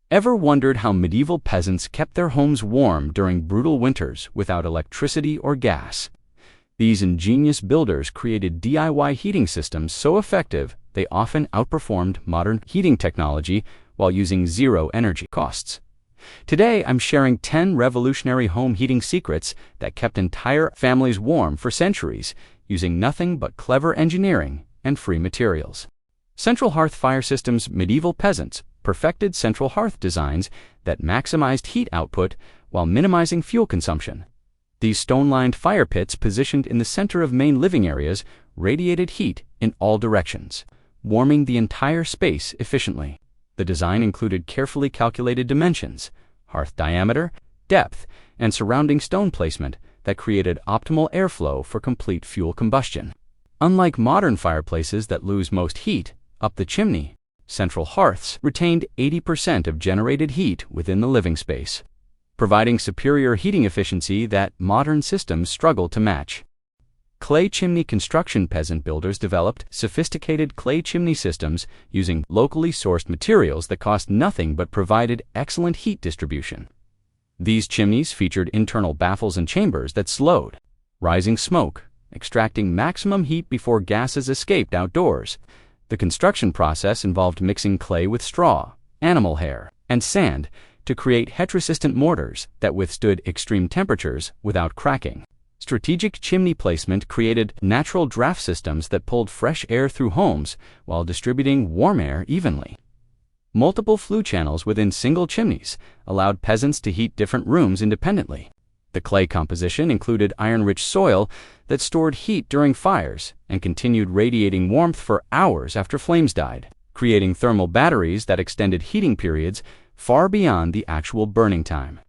Ever wondered how medieval peasants kept their homes warm during brutal winters without electricity or gas? These ingenious builders created DIY heating systems so effective they often outperformed modern heating technology while using zero energy costs. Today, I'm sharing 10 revolutionary home heating secrets that kept entire families warm for centuries using nothing but clever engineering and free materials. Central hearth fire systems. Medieval peasants perfected central hearth designs that maximized heat output while minimizing fuel consumption. These stone-lined fire pits positioned in the center of main living areas radiated heat in all directions, warming the entire space efficiently. The design included carefully calculated dimensions, hearth diameter, depth, and surrounding stone placement that created optimal airflow for complete fuel combustion. Unlike modern fireplaces that lose most heat up the chimney, central hearths retained 80% of generated heat within the living space, providing superior heating efficiency that modern systems struggle to match. Clay chimney construction. Peasant builders developed sophisticated clay chimney systems using locally sourced materials that cost nothing but provided excellent heat distribution. These chimneys featured internal baffles and chambers that slowed rising smoke, extracting maximum heat before gases escaped outdoors. The construction process involved mixing clay with straw, animal hair, and sand to create heat-resistant mortars that withstood extreme temperatures without cracking. Strategic chimney placement created natural draft systems that pulled fresh air through homes while distributing warm air evenly. Multiple flue channels within single chimneys allowed peasants to heat different rooms independently. The clay composition included iron-rich soil that stored heat during fires and continued radiating warmth for hours after flames died, creating thermal batteries that extended heating periods far beyond the actual burning time.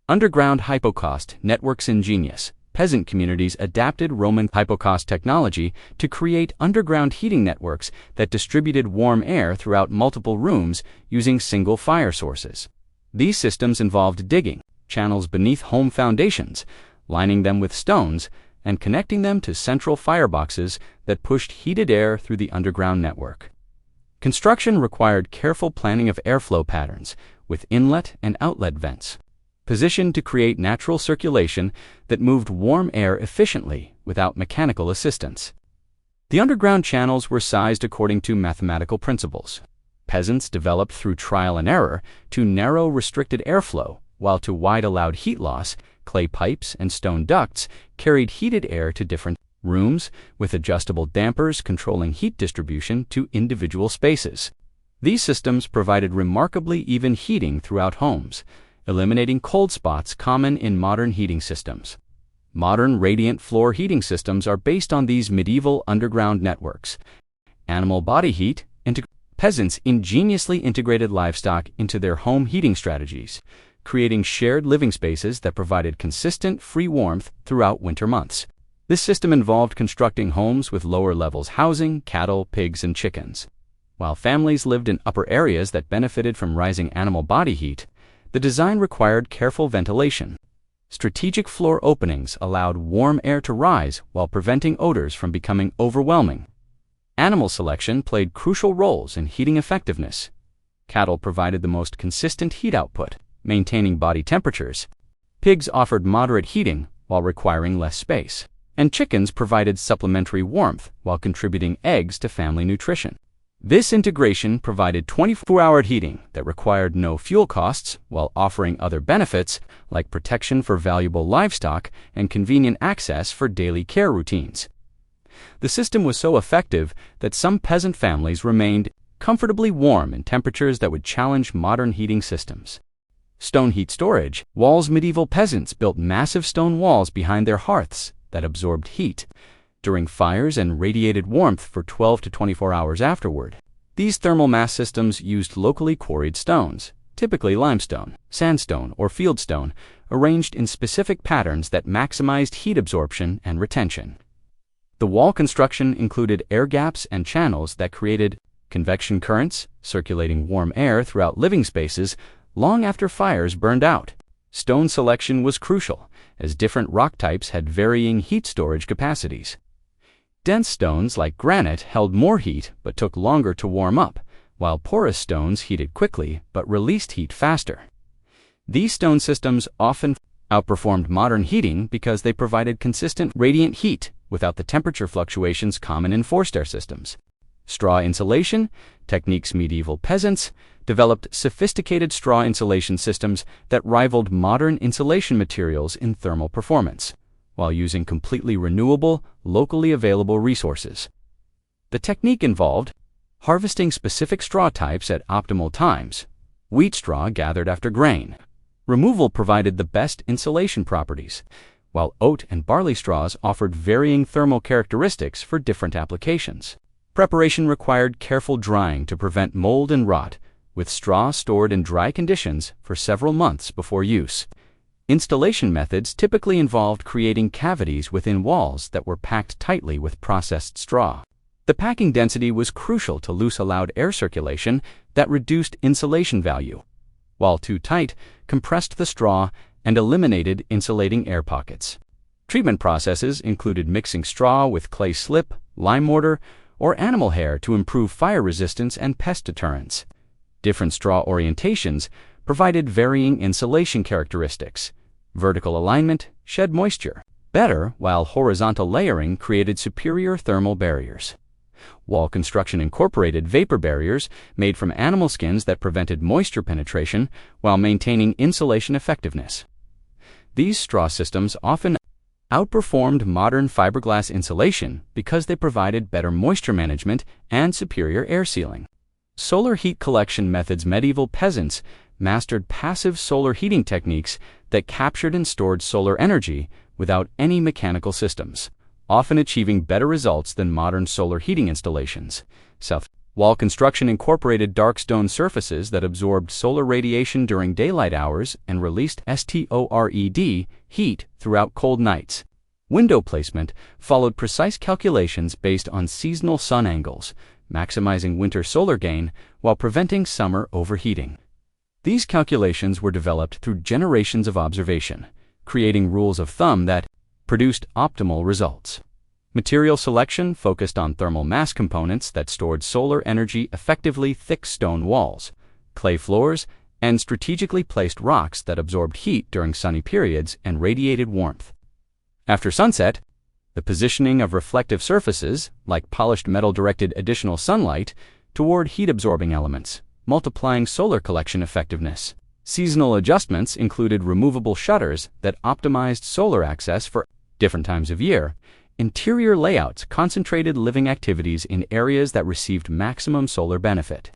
Underground hypocaust networks. Ingenious peasant communities adapted Roman hypocaust technology to create underground heating networks that distributed warm air throughout multiple rooms using single fire sources. These systems involved digging channels beneath home foundations, lining them with stones, and connecting them to central fireboxes that pushed heated air through the underground network. Construction required careful planning of airflow patterns, with inlet and outlet vents positioned to create natural circulation that moved warm air efficiently without mechanical assistance. The underground channels were sized according to mathematical principles. Peasants developed through trial and error to narrow restricted airflow, while to wide allowed heat loss. Clay pipes and stone ducts carried heated air to different rooms, with adjustable dampers controlling heat distribution to individual spaces. These systems provided remarkably even heating throughout homes, eliminating cold spots common in modern heating systems. Modern radiant floor heating systems are based on these medieval underground networks. Animal body heat. Peasants ingeniously integrated livestock into their home heating strategies, creating shared living spaces that provided consistent, free warmth throughout winter months. This system involved constructing homes with lower levels housing cattle, pigs, and chickens. While families lived in upper areas that benefited from rising animal body heat, the design required careful ventilation. Strategic floor openings allowed warm air to rise while preventing odors from becoming overwhelming. Animal selection played crucial roles in heating effectiveness. Cattle provided the most consistent heat output, maintaining body temperatures. Pigs offered moderate heating while requiring less space. And chickens provided supplementary warmth while contributing eggs to family nutrition. This integration provided 24-hour heating that required no fuel costs while offering other benefits like protection for valuable livestock and convenient access for daily care routines. The system was so effective that some peasant families remained comfortably warm in temperatures that would challenge modern heating systems. Stone heat storage. Walls. Medieval peasants built massive stone walls behind their hearths that absorbed heat during fires and radiated warmth for 12 to 24 hours afterward. These thermal mass systems used locally quarried stones, typically limestone, sandstone, or fieldstone, arranged in specific patterns that maximized heat absorption and retention. The wall construction included air gaps and channels that created convection currents, circulating warm air throughout living spaces long after fires burned out. Stone selection was crucial, as different rock types had varying heat storage capacities. Dense stones like granite held more heat but took longer to warm up, while porous stones heated quickly but released heat faster. These stone systems often outperformed modern heating because they provided consistent radiant heat without the temperature fluctuations common in forced air systems. Straw insulation techniques. Medieval peasants developed sophisticated straw insulation systems that rivaled modern insulation materials in thermal performance, while using completely renewable, locally available resources. The technique involved harvesting specific straw types at optimal times. Wheat straw gathered after grain. Removal provided the best insulation properties, while oat and barley straws offered varying thermal characteristics for different applications. Preparation required careful drying to prevent mold and rot, with straw stored in dry conditions for several months before use. Installation methods typically involved creating cavities within walls that were packed tightly with processed straw. The packing density was crucial to loose allowed air circulation that reduced insulation value, while too tight compressed the straw and eliminated insulating air pockets. Treatment processes included mixing straw with clay slip, lime mortar, or animal hair to improve fire resistance and pest deterrence. Different straw orientations provided varying insulation characteristics. Vertical alignment shed moisture better, while horizontal layering created superior thermal barriers. Wall construction incorporated vapor barriers made from animal skins that prevented moisture penetration while maintaining insulation effectiveness. These straw systems often outperformed modern fiberglass insulation because they provided better moisture management and superior air sealing. Solar heat collection methods. Medieval peasants mastered passive solar heating techniques that captured and stored solar energy without any mechanical systems, often achieving better results than modern solar heating installations. Wall construction incorporated dark stone surfaces that absorbed solar radiation during daylight hours and released stored heat throughout cold nights. Window placement followed precise calculations based on seasonal sun angles, maximizing winter solar gain while preventing summer overheating. These calculations were developed through generations of observation, creating rules of thumb that produced optimal results. Material selection focused on thermal mass components that stored solar energy effectively. Thick stone walls, clay floors, and strategically placed rocks that absorbed heat during sunny periods and radiated warmth. After sunset, the positioning of reflective surfaces, like polished metal, directed additional sunlight toward heat-absorbing elements, multiplying solar collection effectiveness. Seasonal adjustments included removable shutters that optimized solar access for different times of year. Interior layouts concentrated living activities in areas that received maximum solar benefit.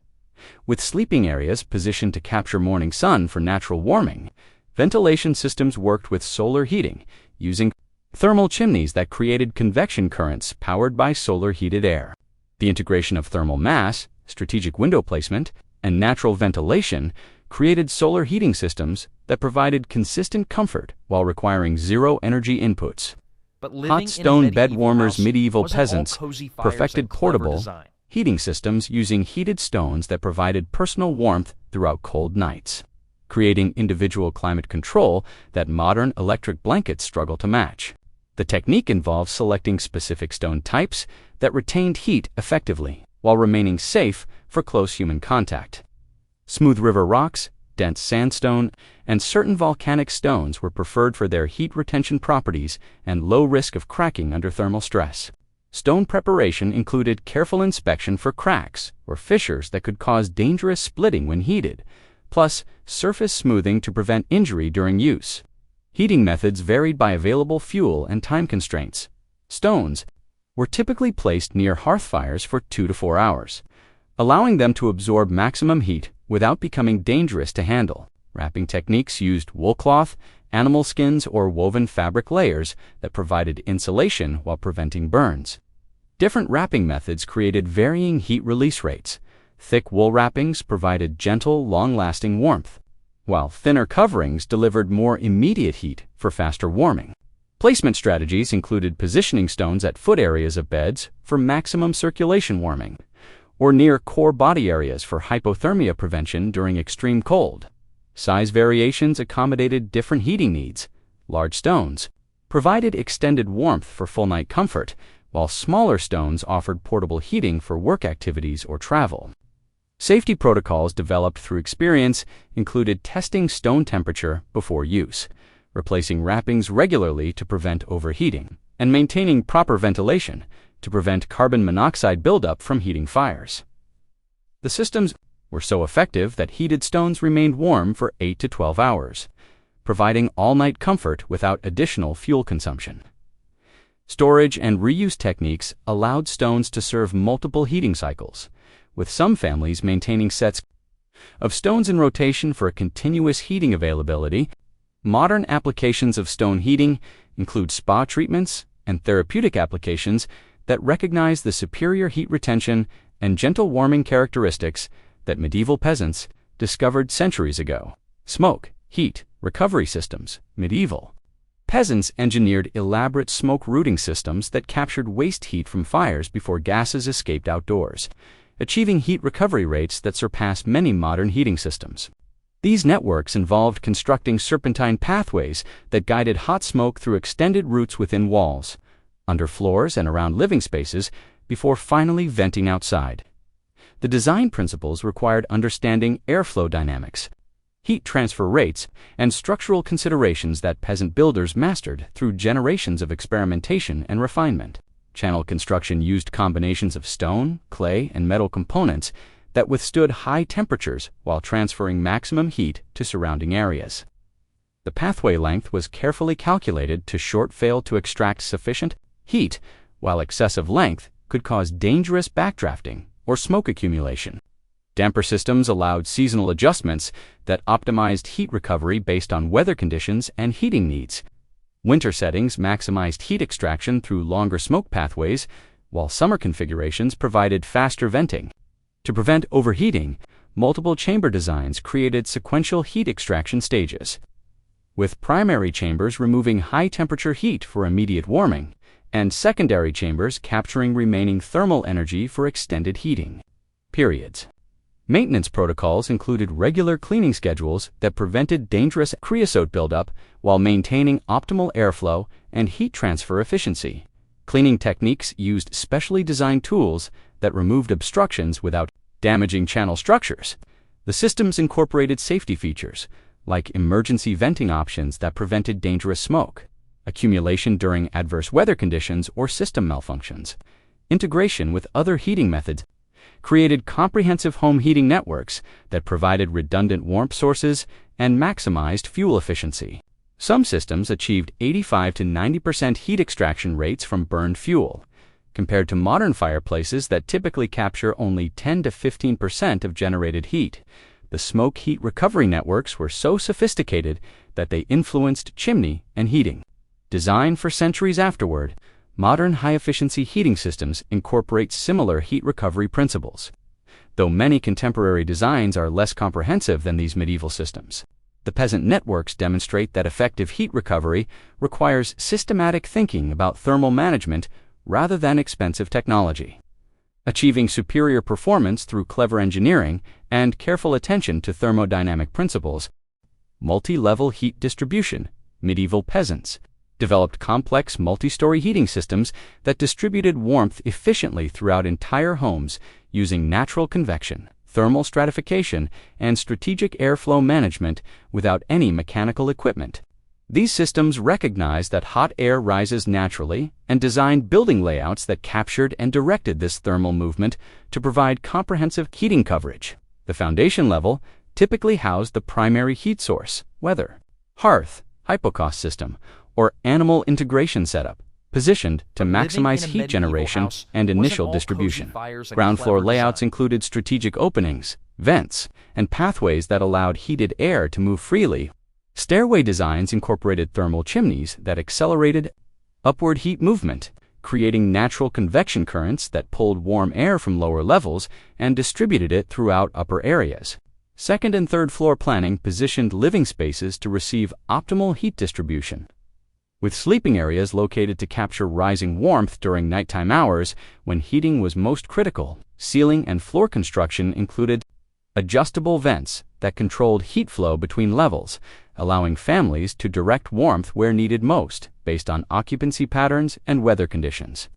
With sleeping areas positioned to capture morning sun for natural warming, ventilation systems worked with solar heating, using thermal chimneys that created convection currents powered by solar-heated air. The integration of thermal mass, strategic window placement, and natural ventilation created solar heating systems that provided consistent comfort while requiring zero energy inputs. Hot stone bed warmers. Medieval peasants perfected portable heating systems using heated stones that provided personal warmth throughout cold nights, creating individual climate control that modern electric blankets struggle to match. The technique involves selecting specific stone types that retained heat effectively while remaining safe for close human contact. Smooth river rocks, dense sandstone, and certain volcanic stones were preferred for their heat retention properties and low risk of cracking under thermal stress. Stone preparation included careful inspection for cracks or fissures that could cause dangerous splitting when heated, plus surface smoothing to prevent injury during use. Heating methods varied by available fuel and time constraints. Stones were typically placed near hearth fires for 2 to 4 hours, allowing them to absorb maximum heat without becoming dangerous to handle. Wrapping techniques used wool cloth, animal skins, or woven fabric layers that provided insulation while preventing burns. Different wrapping methods created varying heat release rates. Thick wool wrappings provided gentle, long-lasting warmth, while thinner coverings delivered more immediate heat for faster warming. Placement strategies included positioning stones at foot areas of beds for maximum circulation warming, or near core body areas for hypothermia prevention during extreme cold. Size variations accommodated different heating needs. Large stones provided extended warmth for full night comfort, while smaller stones offered portable heating for work activities or travel. Safety protocols developed through experience included testing stone temperature before use, replacing wrappings regularly to prevent overheating, and maintaining proper ventilation to prevent carbon monoxide buildup from heating fires. The systems were so effective that heated stones remained warm for 8 to 12 hours, providing all-night comfort without additional fuel consumption. Storage and reuse techniques allowed stones to serve multiple heating cycles, with some families maintaining sets of stones in rotation for a continuous heating availability. Modern applications of stone heating include spa treatments and therapeutic applications that recognize the superior heat retention and gentle warming characteristics that medieval peasants discovered centuries ago. Smoke, heat, recovery systems. Medieval peasants engineered elaborate smoke routing systems that captured waste heat from fires before gases escaped outdoors, achieving heat recovery rates that surpass many modern heating systems. These networks involved constructing serpentine pathways that guided hot smoke through extended routes within walls, under floors, and around living spaces before finally venting outside. The design principles required understanding airflow dynamics, heat transfer rates, and structural considerations that peasant builders mastered through generations of experimentation and refinement. Channel construction used combinations of stone, clay, and metal components that withstood high temperatures while transferring maximum heat to surrounding areas. The pathway length was carefully calculated to short fail to extract sufficient heat, while excessive length could cause dangerous backdrafting or smoke accumulation. Damper systems allowed seasonal adjustments that optimized heat recovery based on weather conditions and heating needs. Winter settings maximized heat extraction through longer smoke pathways, while summer configurations provided faster venting. To prevent overheating, multiple chamber designs created sequential heat extraction stages, with primary chambers removing high-temperature heat for immediate warming, and secondary chambers capturing remaining thermal energy for extended heating periods. Maintenance protocols included regular cleaning schedules that prevented dangerous creosote buildup while maintaining optimal airflow and heat transfer efficiency. Cleaning techniques used specially designed tools that removed obstructions without damaging channel structures. The systems incorporated safety features, like emergency venting options that prevented dangerous smoke, accumulation during adverse weather conditions or system malfunctions. Integration with other heating methods created comprehensive home heating networks that provided redundant warmth sources and maximized fuel efficiency. Some systems achieved 85 to 90% heat extraction rates from burned fuel, compared to modern fireplaces that typically capture only 10 to 15% of generated heat. The smoke heat recovery networks were so sophisticated that they influenced chimney and heating. Designed for centuries afterward, modern high-efficiency heating systems incorporate similar heat recovery principles, though many contemporary designs are less comprehensive than these medieval systems. The peasant networks demonstrate that effective heat recovery requires systematic thinking about thermal management rather than expensive technology. Achieving superior performance through clever engineering and careful attention to thermodynamic principles. Multi-level heat distribution. Medieval peasants developed complex multi-story heating systems that distributed warmth efficiently throughout entire homes using natural convection, thermal stratification, and strategic airflow management without any mechanical equipment. These systems recognized that hot air rises naturally and designed building layouts that captured and directed this thermal movement to provide comprehensive heating coverage. The foundation level typically housed the primary heat source, whether hearth, hypocaust system, or animal integration setup, positioned to maximize heat generation and initial distribution. Ground floor layouts included strategic openings, vents, and pathways that allowed heated air to move freely. Stairway designs incorporated thermal chimneys that accelerated upward heat movement, creating natural convection currents that pulled warm air from lower levels and distributed it throughout upper areas. Second and third floor planning positioned living spaces to receive optimal heat distribution, with sleeping areas located to capture rising warmth during nighttime hours when heating was most critical. Ceiling and floor construction included adjustable vents that controlled heat flow between levels, allowing families to direct warmth where needed most based on occupancy patterns and weather conditions.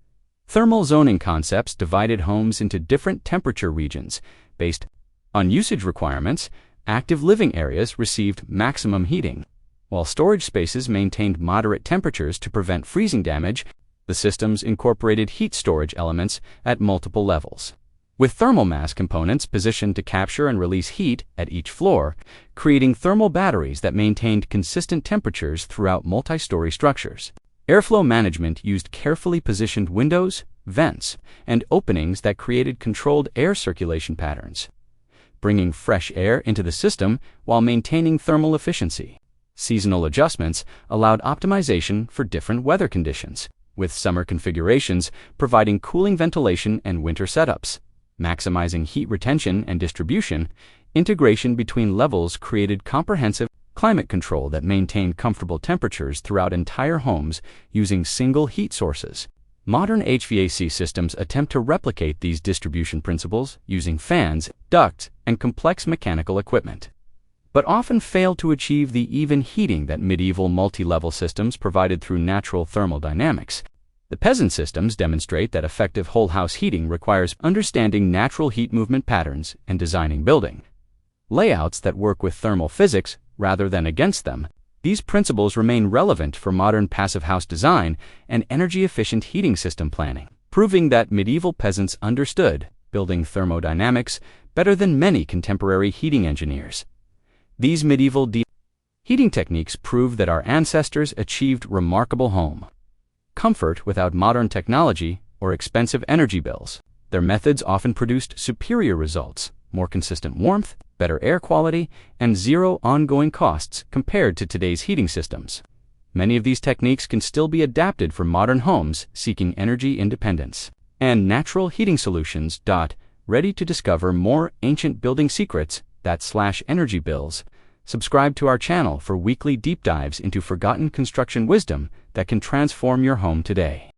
Thermal zoning concepts divided homes into different temperature regions based On usage requirements, active living areas received maximum heating, while storage spaces maintained moderate temperatures to prevent freezing damage. The systems incorporated heat storage elements at multiple levels, with thermal mass components positioned to capture and release heat at each floor, creating thermal batteries that maintained consistent temperatures throughout multi-story structures. Airflow management used carefully positioned windows, vents, and openings that created controlled air circulation patterns, bringing fresh air into the system while maintaining thermal efficiency. Seasonal adjustments allowed optimization for different weather conditions, with summer configurations providing cooling ventilation and winter setups, maximizing heat retention and distribution. Integration between levels created comprehensive climate control that maintained comfortable temperatures throughout entire homes using single heat sources. Modern HVAC systems attempt to replicate these distribution principles using fans, ducts, and complex mechanical equipment, but often fail to achieve the even heating that medieval multi-level systems provided through natural thermal dynamics. The Peasant systems demonstrate that effective whole-house heating requires understanding natural heat movement patterns and designing building layouts that work with thermal physics rather than against them. These principles remain relevant for modern passive house design and energy-efficient heating system planning, proving that medieval peasants understood building thermodynamics better than many contemporary heating engineers. These medieval heating techniques prove that our ancestors achieved remarkable home comfort without modern technology or expensive energy bills. Their methods often produced superior results, more consistent warmth, better air quality, and zero ongoing costs compared to today's heating systems. Many of these techniques can still be adapted for modern homes seeking energy independence and natural heating solutions. Ready to discover more ancient building secrets / energy bills? Subscribe to our channel for weekly deep dives into forgotten construction wisdom that can transform your home today.